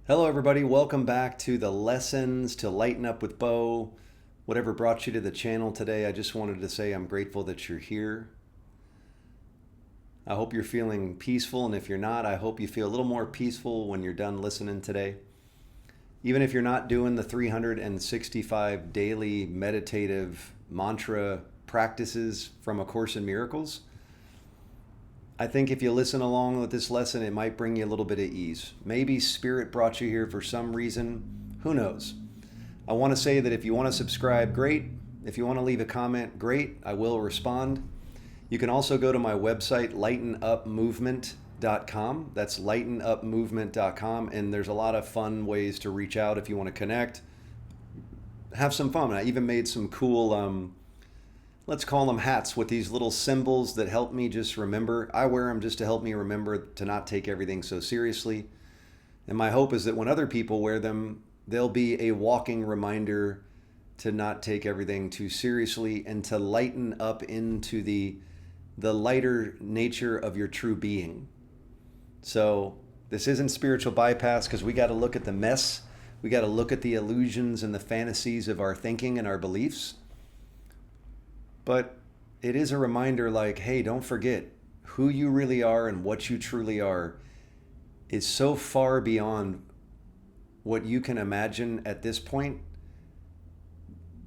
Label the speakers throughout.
Speaker 1: Hello, everybody. Welcome back to the lessons to Lighten Up with Bo. Whatever brought you to the channel today, I just wanted to say I'm grateful that you're here. I hope you're feeling peaceful, and if you're not, I hope you feel a little more peaceful when you're done listening today. Even if you're not doing the 365 daily meditative mantra practices from A Course in Miracles, I think if you listen along with this lesson, it might bring you a little bit of ease. Maybe Spirit brought you here for some reason. Who knows? I want to say that if you want to subscribe, great. If you want to leave a comment, great. I will respond. You can also go to my website, lightenupmovement.com. That's lightenupmovement.com. And there's a lot of fun ways to reach out if you want to connect. Have some fun. I even made some cool let's call them hats with these little symbols that help me just remember. I wear them just to help me remember to not take everything so seriously. And my hope is that when other people wear them, they'll be a walking reminder to not take everything too seriously and to lighten up into the lighter nature of your true being. So this isn't spiritual bypass because we got to look at the mess. We got to look at the illusions and the fantasies of our thinking and our beliefs. But it is a reminder like, hey, don't forget who you really are and what you truly are is so far beyond what you can imagine at this point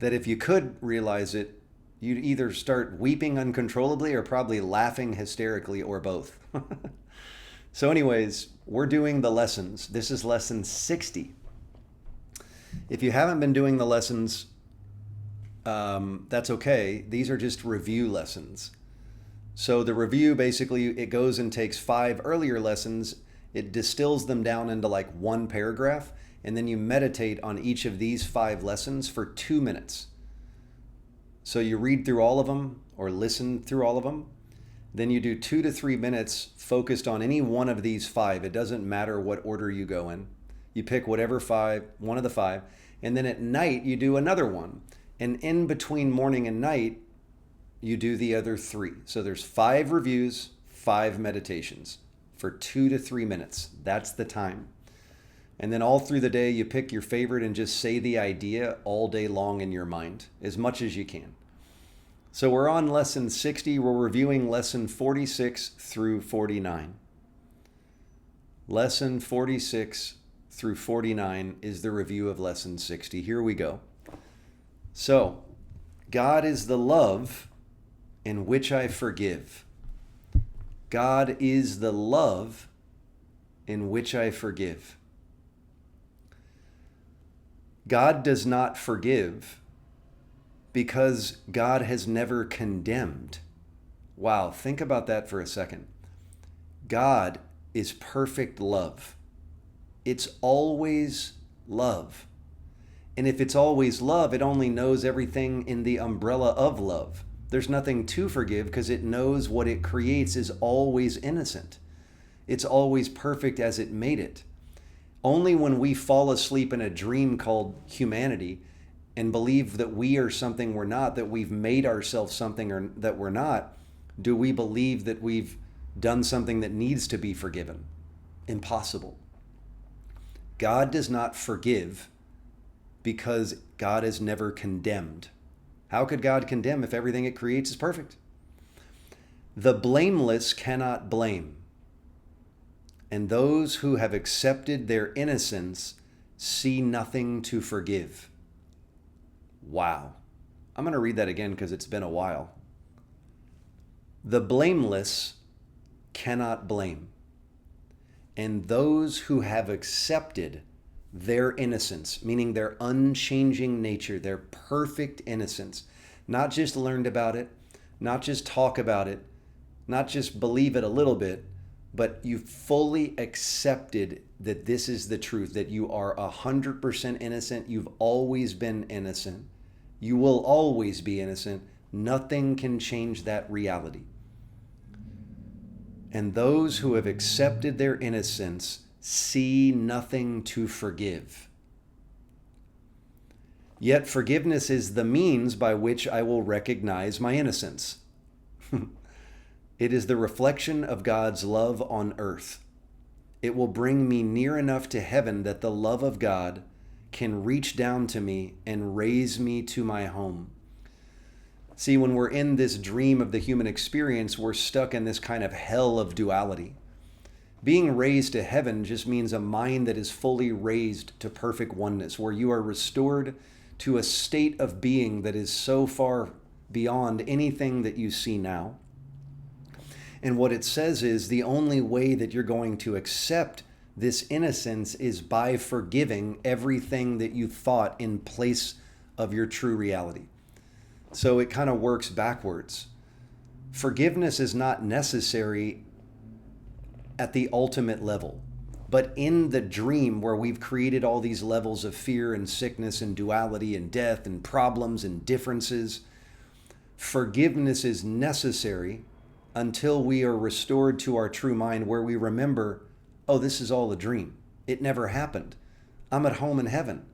Speaker 1: that if you could realize it, you'd either start weeping uncontrollably or probably laughing hysterically or both. So anyways, we're doing the lessons. This is lesson 60. If you haven't been doing the lessons, that's okay. These are just review lessons. So the review, basically, it goes and takes 5 earlier lessons. It distills them down into like one paragraph, and then you meditate on each of these 5 lessons for 2 minutes. So you read through all of them or listen through all of them. Then you do 2 to 3 minutes focused on any one of these 5. It doesn't matter what order you go in. You pick whatever 5, one of the 5, and then at night you do another one. And in between morning and night, you do the other 3. So there's 5 reviews, 5 meditations for 2 to 3 minutes. That's the time. And then all through the day, you pick your favorite and just say the idea all day long in your mind, as much as you can. So we're on lesson 60. We're reviewing lesson 46 through 49. Lesson 46 through 49 is the review of lesson 60. Here we go. So, God is the love in which I forgive. God is the love in which I forgive. God does not forgive because God has never condemned. Wow, think about that for a second. God is perfect love. It's always love. And if it's always love, it only knows everything in the umbrella of love. There's nothing to forgive because it knows what it creates is always innocent. It's always perfect as it made it. Only when we fall asleep in a dream called humanity and believe that we are something we're not, that we've made ourselves something or that we're not, do we believe that we've done something that needs to be forgiven. Impossible. God does not forgive because God is never condemned. How could God condemn if everything it creates is perfect? The blameless cannot blame, and those who have accepted their innocence see nothing to forgive. Wow. I'm going to read that again because it's been a while. The blameless cannot blame, and those who have accepted their innocence, meaning their unchanging nature, their perfect innocence, not just learned about it, not just talk about it, not just believe it a little bit, but you fully accepted that this is the truth, that you are 100% innocent. You've always been innocent. You will always be innocent. Nothing can change that reality. And those who have accepted their innocence see nothing to forgive. Yet forgiveness is the means by which I will recognize my innocence. It is the reflection of God's love on earth. It will bring me near enough to heaven that the love of God can reach down to me and raise me to my home. See, when we're in this dream of the human experience, we're stuck in this kind of hell of duality. Being raised to heaven just means a mind that is fully raised to perfect oneness, where you are restored to a state of being that is so far beyond anything that you see now. And what it says is the only way that you're going to accept this innocence is by forgiving everything that you thought in place of your true reality. So it kind of works backwards. Forgiveness is not necessary at the ultimate level, but in the dream where we've created all these levels of fear and sickness and duality and death and problems and differences, forgiveness is necessary until we are restored to our true mind, where we remember, oh, this is all a dream. It never happened. I'm at home in heaven.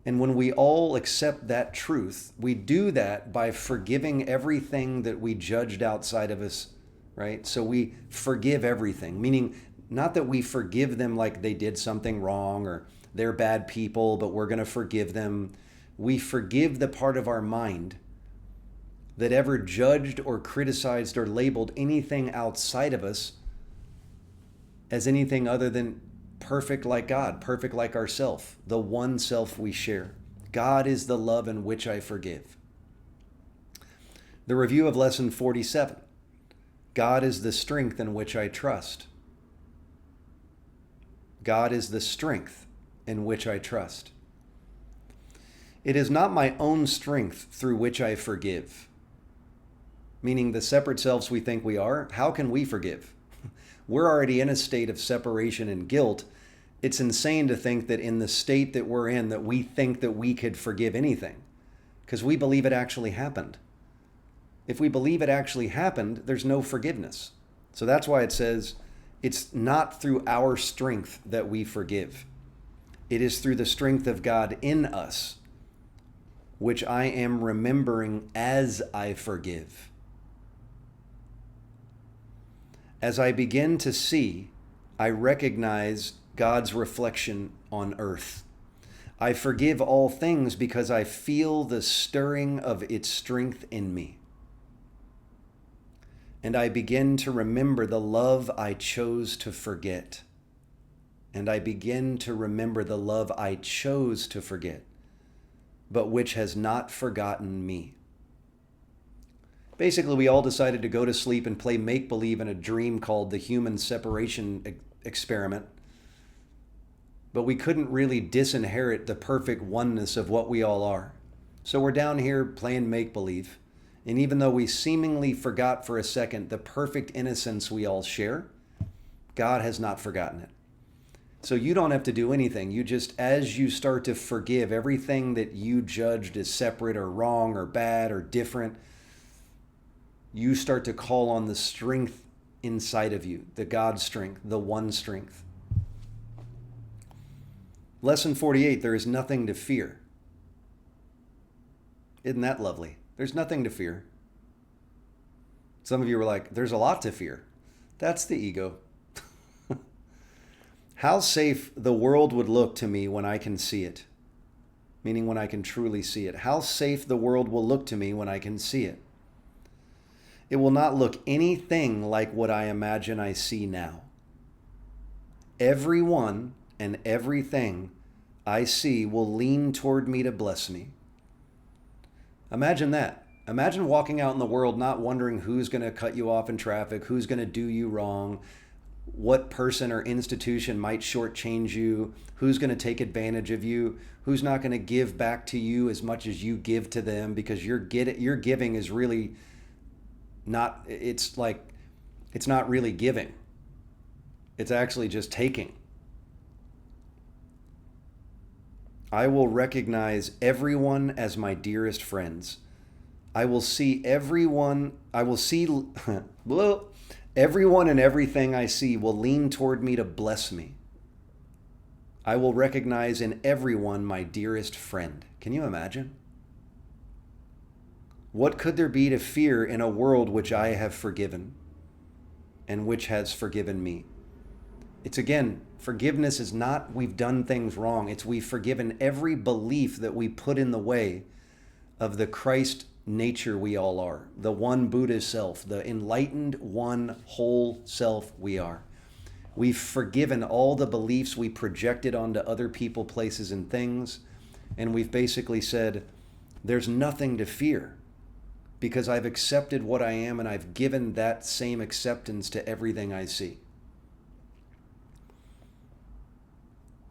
Speaker 1: And when we all accept that truth, we do that by forgiving everything that we judged outside of us, right? So we forgive everything, meaning not that we forgive them like they did something wrong or they're bad people, but we're going to forgive them. We forgive the part of our mind that ever judged or criticized or labeled anything outside of us as anything other than perfect like God, perfect like ourself, the one self we share. God is the love in which I forgive. The review of lesson 47. God is the strength in which I trust. God is the strength in which I trust. It is not my own strength through which I forgive. Meaning the separate selves we think we are, how can we forgive? We're already in a state of separation and guilt. It's insane to think that in the state that we're in, that we think that we could forgive anything, because we believe it actually happened. If we believe it actually happened, there's no forgiveness. So that's why it says it's not through our strength that we forgive. It is through the strength of God in us, which I am remembering as I forgive. As I begin to see, I recognize God's reflection on earth. I forgive all things because I feel the stirring of its strength in me. And I begin to remember the love I chose to forget. And I begin to remember the love I chose to forget, but which has not forgotten me. Basically, we all decided to go to sleep and play make-believe in a dream called the human separation experiment. But we couldn't really disinherit the perfect oneness of what we all are. So we're down here playing make-believe. And even though we seemingly forgot for a second the perfect innocence we all share, God has not forgotten it. So you don't have to do anything. You just, as you start to forgive everything that you judged as separate or wrong or bad or different, you start to call on the strength inside of you, the God strength, the one strength. Lesson 48, there is nothing to fear. Isn't that lovely? There's nothing to fear. Some of you were like, there's a lot to fear. That's the ego. How safe the world would look to me when I can see it. Meaning when I can truly see it. How safe the world will look to me when I can see it. It will not look anything like what I imagine I see now. Everyone and everything I see will lean toward me to bless me. Imagine that. Imagine walking out in the world not wondering who's going to cut you off in traffic, who's going to do you wrong, what person or institution might shortchange you, who's going to take advantage of you, who's not going to give back to you as much as you give to them, because your giving is really not, it's not really giving. It's actually just taking. I will recognize everyone as my dearest friends. I will see everyone and everything I see will lean toward me to bless me. I will recognize in everyone my dearest friend. Can you imagine? What could there be to fear in a world which I have forgiven and which has forgiven me? It's again, forgiveness is not we've done things wrong. It's we've forgiven every belief that we put in the way of the Christ nature we all are, the one Buddha self, the enlightened one whole self we are. We've forgiven all the beliefs we projected onto other people, places, and things. And we've basically said, there's nothing to fear because I've accepted what I am and I've given that same acceptance to everything I see.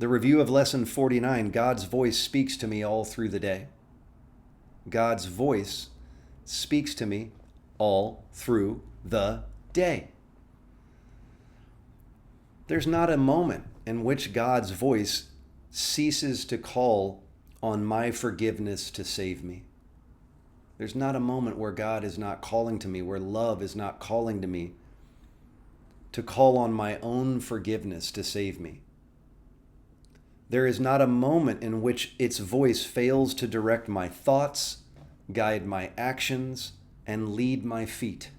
Speaker 1: The review of lesson 49, God's voice speaks to me all through the day. God's voice speaks to me all through the day. There's not a moment in which God's voice ceases to call on my forgiveness to save me. There's not a moment where God is not calling to me, where love is not calling to me to call on my own forgiveness to save me. There is not a moment in which its voice fails to direct my thoughts, guide my actions, and lead my feet.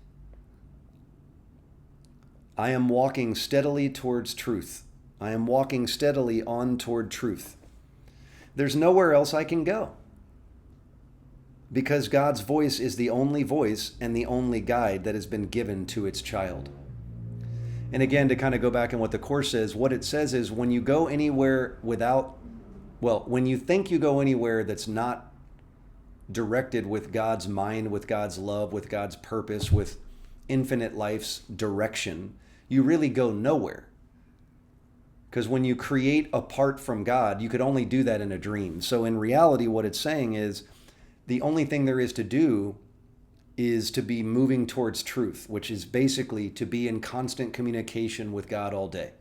Speaker 1: I am walking steadily towards truth. I am walking steadily on toward truth. There's nowhere else I can go because God's voice is the only voice and the only guide that has been given to its child. And again, to kind of go back on what the Course says, what it says is when you go anywhere when you think you go anywhere that's not directed with God's mind, with God's love, with God's purpose, with infinite life's direction, you really go nowhere. Because when you create apart from God, you could only do that in a dream. So in reality, what it's saying is the only thing there is to do is to be moving towards truth, which is basically to be in constant communication with God all day.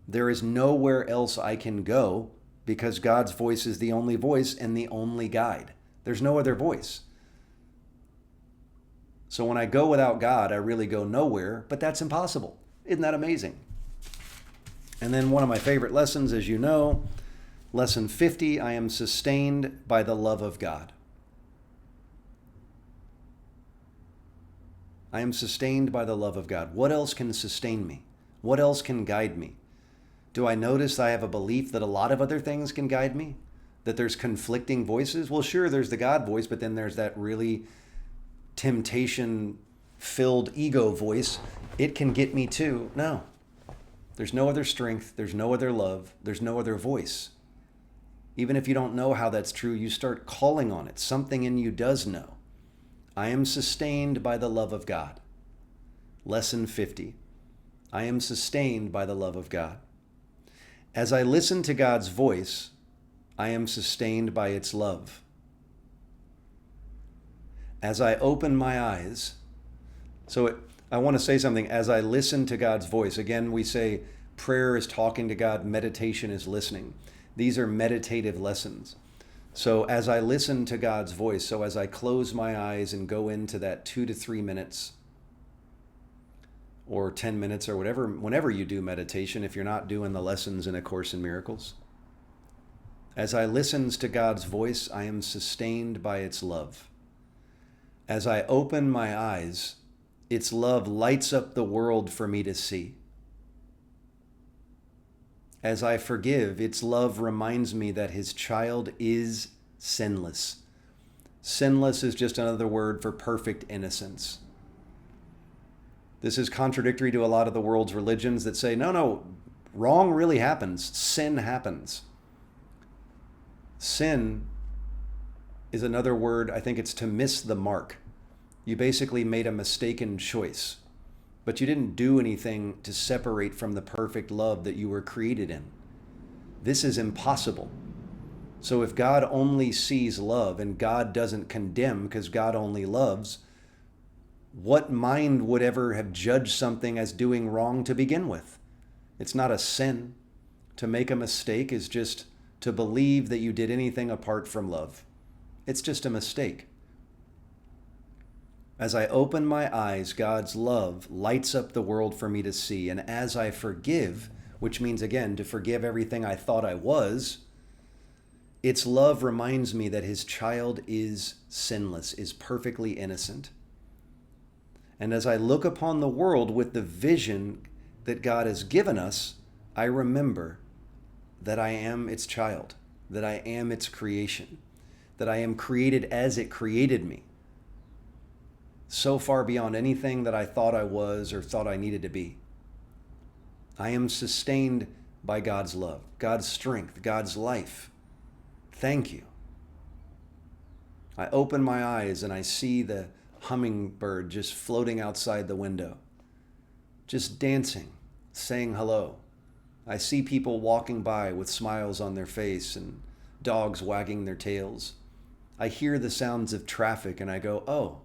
Speaker 1: There is nowhere else I can go because God's voice is the only voice and the only guide. There's no other voice. So when I go without God, I really go nowhere, but that's impossible. Isn't that amazing? And then one of my favorite lessons, as you know, lesson 50, I am sustained by the love of God. I am sustained by the love of God. What else can sustain me? What else can guide me? Do I notice I have a belief that a lot of other things can guide me? That there's conflicting voices? Well, sure, there's the God voice, but then there's that really temptation-filled ego voice. It can get me too. No. There's no other strength. There's no other love. There's no other voice. Even if you don't know how that's true, you start calling on it. Something in you does know. I am sustained by the love of God. Lesson 50. I am sustained by the love of God. As I listen to God's voice, I am sustained by its love. As I open my eyes, I want to say something. As I listen to God's voice, again, we say prayer is talking to God, meditation is listening. These are meditative lessons. So as I listen to God's voice, so as I close my eyes and go into that 2 to 3 minutes or 10 minutes or whatever, whenever you do meditation, if you're not doing the lessons in A Course in Miracles, as I listen to God's voice, I am sustained by its love. As I open my eyes, its love lights up the world for me to see. As I forgive, its love reminds me that his child is sinless. Sinless is just another word for perfect innocence. This is contradictory to a lot of the world's religions that say, no, wrong really happens. Sin happens. Sin is another word, I think it's to miss the mark. You basically made a mistaken choice, but you didn't do anything to separate from the perfect love that you were created in. This is impossible. So if God only sees love and God doesn't condemn because God only loves, what mind would ever have judged something as doing wrong to begin with? It's not a sin. To make a mistake is just to believe that you did anything apart from love. It's just a mistake. As I open my eyes, God's love lights up the world for me to see. And as I forgive, which means, again, to forgive everything I thought I was, its love reminds me that his child is sinless, is perfectly innocent. And as I look upon the world with the vision that God has given us, I remember that I am its child, that I am its creation, that I am created as it created me, so far beyond anything that I thought I was or thought I needed to be. I am sustained by God's love, God's strength, God's life. Thank you. I open my eyes and I see the hummingbird just floating outside the window, just dancing, saying hello. I see people walking by with smiles on their face and dogs wagging their tails. I hear the sounds of traffic and I go, oh,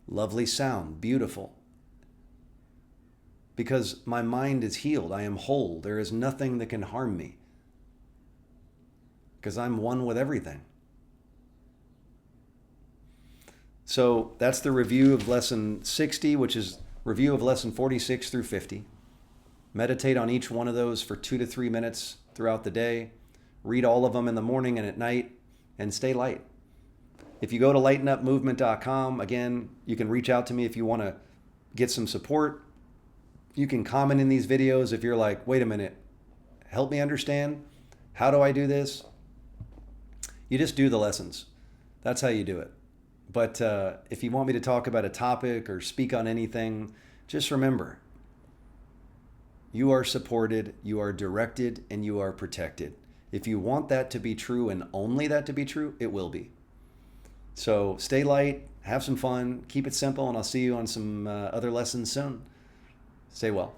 Speaker 1: lovely sound, beautiful. Because my mind is healed. I am whole. There is nothing that can harm me. Because I'm one with everything. So that's the review of lesson 60, which is review of lesson 46 through 50. Meditate on each one of those for 2 to 3 minutes throughout the day. Read all of them in the morning and at night, and stay light. If you go to lightenupmovement.com, again, you can reach out to me if you want to get some support. You can comment in these videos if you're like, wait a minute, help me understand. How do I do this? You just do the lessons. That's how you do it. But if you want me to talk about a topic or speak on anything, just remember, you are supported, you are directed, and you are protected. If you want that to be true and only that to be true, it will be. So stay light, have some fun, keep it simple, and I'll see you on some other lessons soon. Stay well.